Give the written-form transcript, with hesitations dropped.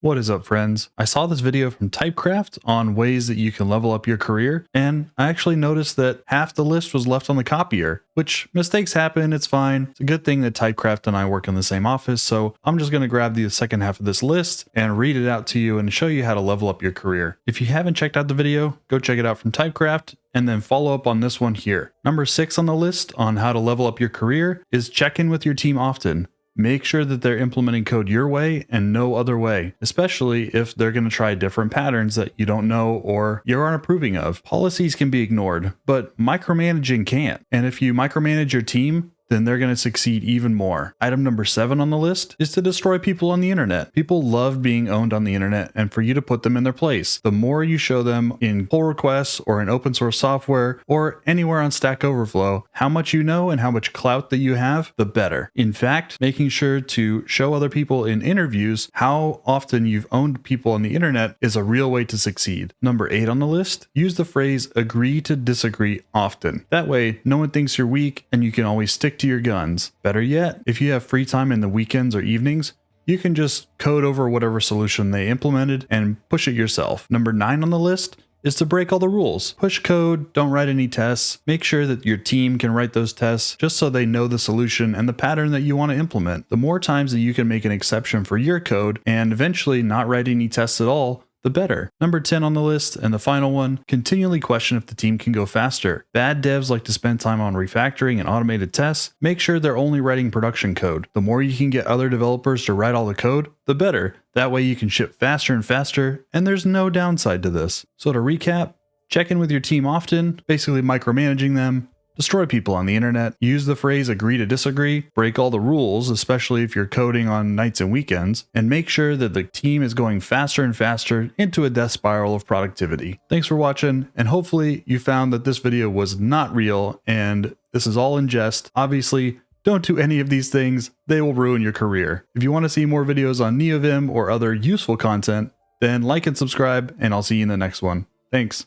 What is up, friends? I saw this video from Typecraft on ways that you can level up your career, and I actually noticed that half the list was left on the copier, which mistakes happen, it's fine. It's a good thing that Typecraft and I work in the same office, so I'm just going to grab the second half of this list and read it out to you and show you how to level up your career. If you haven't checked out the video, go check it out from Typecraft, and then follow up on this one here. Number 6 on the list on how to level up your career is check in with your team often. Make sure that they're implementing code your way and no other way, especially if they're going to try different patterns that you don't know or you aren't approving of. Policies can be ignored, but micromanaging can't. And if you micromanage your team, then they're going to succeed even more. Item number 7 on the list is to destroy people on the internet. People love being owned on the internet, and for you to put them in their place. The more you show them in pull requests or in open source software or anywhere on Stack Overflow how much you know and how much clout that you have, the better. In fact, making sure to show other people in interviews how often you've owned people on the internet is a real way to succeed. Number 8 on the list, use the phrase agree to disagree often. That way, no one thinks you're weak and you can always stick to your guns. Better yet, if you have free time in the weekends or evenings, you can just code over whatever solution they implemented and push it yourself. Number 9 on the list is to break all the rules. Push code, don't write any tests. Make sure that your team can write those tests just so they know the solution and the pattern that you want to implement. The more times that you can make an exception for your code and eventually not write any tests at all, the better. Number 10 on the list, and the final one, continually question if the team can go faster. Bad devs like to spend time on refactoring and automated tests. Make sure they're only writing production code. The more you can get other developers to write all the code, the better. That way you can ship faster and faster, and there's no downside to this. So to recap, check in with your team often, basically micromanaging them. Destroy people on the internet, use the phrase agree to disagree, break all the rules, especially if you're coding on nights and weekends, and make sure that the team is going faster and faster into a death spiral of productivity. Thanks for watching, and hopefully you found that this video was not real and this is all in jest. Obviously, don't do any of these things, they will ruin your career. If you want to see more videos on NeoVim or other useful content, then like and subscribe, and I'll see you in the next one. Thanks.